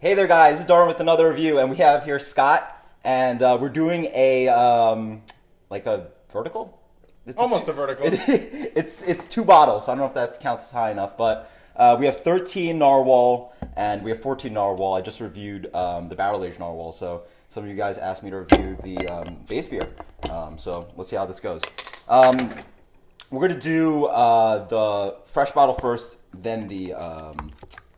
Hey there, guys. This is Darwin with another review, and we have here Scott, and we're doing a like a vertical. It's Almost a vertical. It's two bottles. So I don't know if that counts as high enough, but we have 13 Narwhal and we have 14 Narwhal. I just reviewed the barrel aged Narwhal, so some of you guys asked me to review the base beer. So let's see how this goes. We're gonna do the fresh bottle first, then the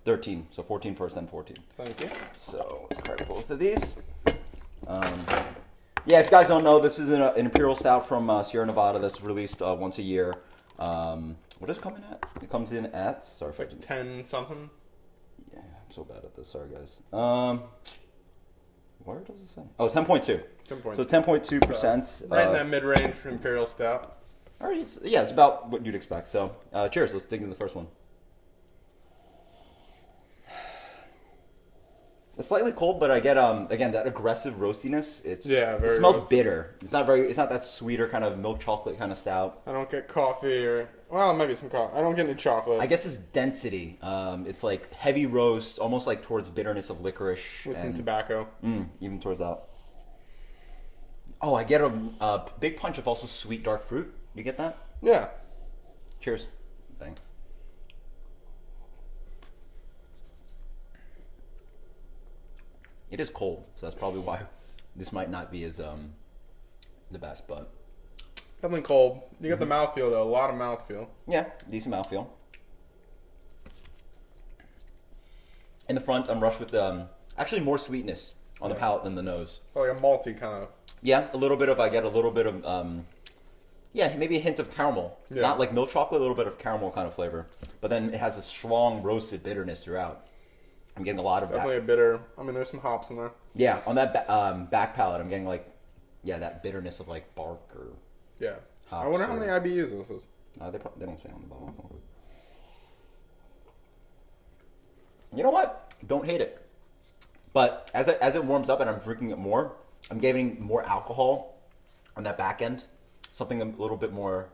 13. So 14 first, then 14. Thank you. So let's crack both of these. Yeah, if you guys don't know, this is an Imperial Stout from Sierra Nevada that's released once a year. What does it come in at? It comes in at, sorry, It's like 10 something. Yeah, I'm so bad at this. Sorry, guys. Where does it say? Oh, 10.2. 10.2. So 10.2%. Right in that mid-range for Imperial Stout. All right, yeah, it's about what you'd expect. So, cheers. Let's dig into the first one. It's slightly cold, but I get again that aggressive roastiness. It smells roasty. bitter. It's not that sweeter kind of milk chocolate kind of stout. I don't get coffee maybe some coffee. I don't get any chocolate. I guess it's density. It's like heavy roast, almost like towards bitterness of licorice with some tobacco. Even towards that. Oh, I get a big punch of also sweet dark fruit. You get that? Yeah. Cheers. Bang. It is cold, so that's probably why this might not be as the best, but Definitely cold. You get the mouthfeel though, a lot of mouthfeel. yeah, decent mouthfeel. In the front, I'm rushed with actually more sweetness on the palate than the nose. Oh, like a malty kind of. Yeah, I get a little bit of yeah, maybe a hint of caramel. Yeah. Not like milk chocolate, a little bit of caramel kind of flavor. But then it has a strong roasted bitterness throughout. I'm getting a lot of Definitely a bitter. I mean, there's some hops in there. Yeah, on that back palate, I'm getting that bitterness of like bark or Yeah. hops. I wonder how many IBUs this is. They don't say on the bottle. You know what? Don't hate it. But as it warms up and I'm drinking it more, I'm getting more alcohol on that back end. Something a little bit more.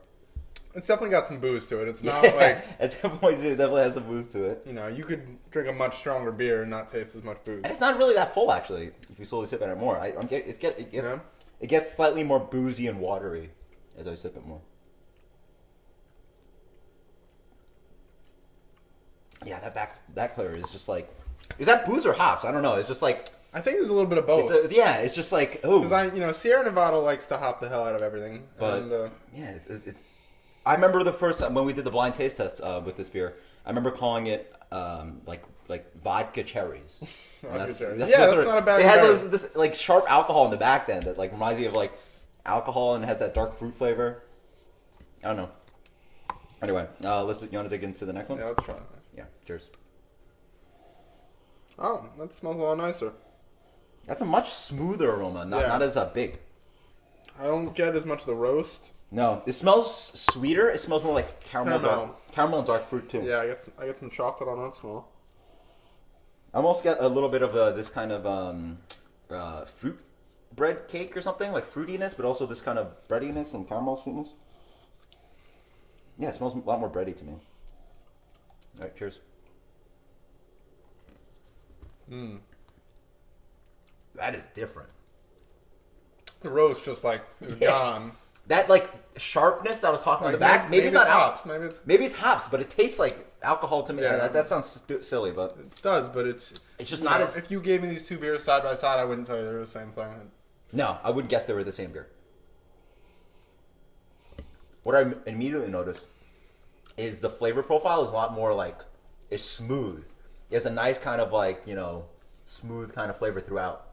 It's definitely got some booze to it. It's not like it definitely has some booze to it. you could drink a much stronger beer and not taste as much booze. And it's not really that full actually. If you slowly sip at it more, it gets slightly more boozy and watery as I sip it more. Yeah, that flavor is just like, is that booze or hops? I don't know. It's just like, I think there's a little bit of both. It's just like, oh, Because Sierra Nevada likes to hop the hell out of everything. But and, yeah, I remember the first time when we did the blind taste test with this beer. I remember calling it like vodka cherries. That's not a bad. It has this like sharp alcohol in the back then that like reminds you of like alcohol and has that dark fruit flavor. I don't know. Anyway, you want to dig into the next one? Yeah, let's try it. Yeah, cheers. Oh, that smells a lot nicer. That's a much smoother aroma, not as big. I don't get as much of the roast. No, it smells sweeter. It smells more like caramel and dark fruit too. Yeah, I get some chocolate on that smell. I almost get a little bit of this kind of fruit bread cake or something, like fruitiness, but also this kind of breadiness and caramel sweetness. Yeah, it smells a lot more bready to me. All right, cheers. That is different. The roast just is gone. That like sharpness that I was talking on the back. Maybe it's not hops. Maybe it's hops, but it tastes like alcohol to me. Yeah. That sounds silly, but it does. But it's just not as. If you gave me these two beers side by side, I wouldn't tell you they're the same thing. No, I wouldn't guess they were the same beer. What I immediately noticed is the flavor profile is a lot more it's smooth. It has a nice kind of smooth kind of flavor throughout.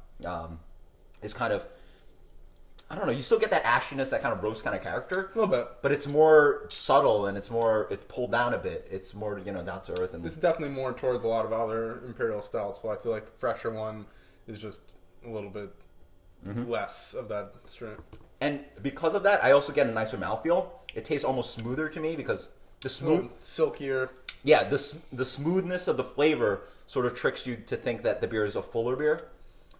It's kind of, I don't know, you still get that ashiness, that kind of roast kind of character. A little bit. But it's more subtle and it's pulled down a bit. It's more, down to earth. And this is definitely more towards a lot of other Imperial Stouts, but I feel like the fresher one is just a little bit less of that strength. And because of that, I also get a nicer mouthfeel. It tastes almost smoother to me because the smooth, silkier. Yeah, the smoothness of the flavor sort of tricks you to think that the beer is a fuller beer,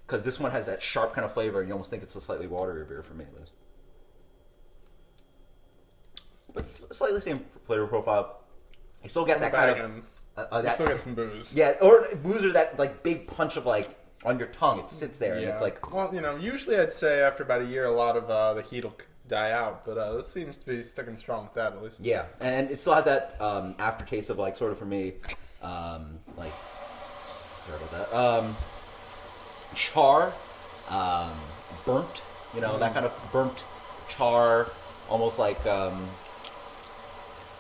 because this one has that sharp kind of flavor, and you almost think it's a slightly waterier beer for me at least. But slightly same flavor profile. You still get that kind of You still get some booze. Yeah, or booze or that like big punch of like on your tongue. It sits there and it's like. Well, usually I'd say after about a year, a lot of the heat will die out, but this seems to be sticking strong with that at least. Yeah, and it still has that aftertaste of like sort of for me, like sorry about that, char, burnt. That kind of burnt char, almost like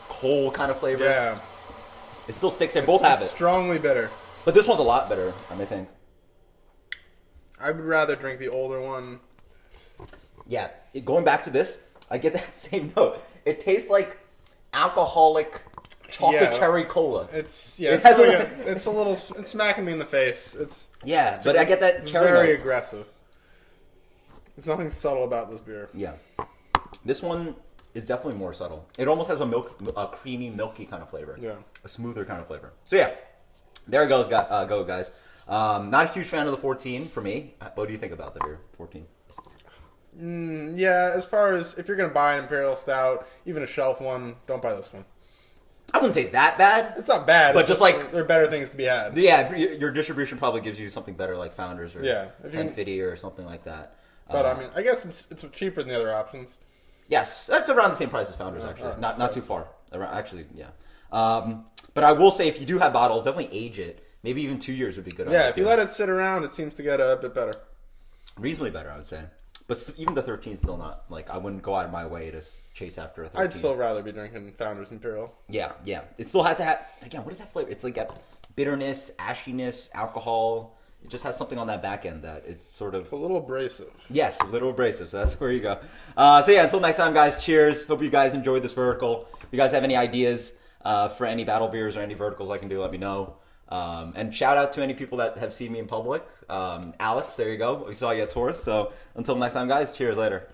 coal kind of flavor. Yeah. It still sticks there. Both have it. Strongly bitter. But this one's a lot better, I think. I would rather drink the older one. Yeah. Going back to this, I get that same note. It tastes like alcoholic chocolate cherry cola. It's smacking me in the face. But I get that cherry very note. aggressive. There's nothing subtle about this beer. Yeah. This one is definitely more subtle. It almost has a creamy, milky kind of flavor. Yeah. A smoother kind of flavor. So yeah, there it goes, guys. Not a huge fan of the 14 for me. What do you think about the beer, 14? Yeah, as far as if you're going to buy an Imperial Stout, even a shelf one, don't buy this one. I wouldn't say it's that bad. It's not bad. But just like... there are better things to be had. Yeah, your distribution probably gives you something better like Founders or 1050 or something like that. But I guess it's cheaper than the other options. Yes, that's around the same price as Founders, actually. Right, not too far. Actually, yeah. But I will say, if you do have bottles, definitely age it. Maybe even 2 years would be good. Yeah, if you let it sit around, it seems to get a bit better. Reasonably better, I would say. But even the 13 is still not, like, I wouldn't go out of my way to chase after a 13. I'd still rather be drinking Founders Imperial. Yeah. It still has to have, again, what is that flavor? It's like got bitterness, ashiness, alcohol. It just has something on that back end that it's sort of... It's a little abrasive. Yes, a little abrasive. So that's where you go. So yeah, until next time, guys, cheers. Hope you guys enjoyed this vertical. If you guys have any ideas for any battle beers or any verticals I can do, let me know. And shout out to any people that have seen me in public. Alex, there you go. We saw you at Taurus. So until next time, guys, cheers later.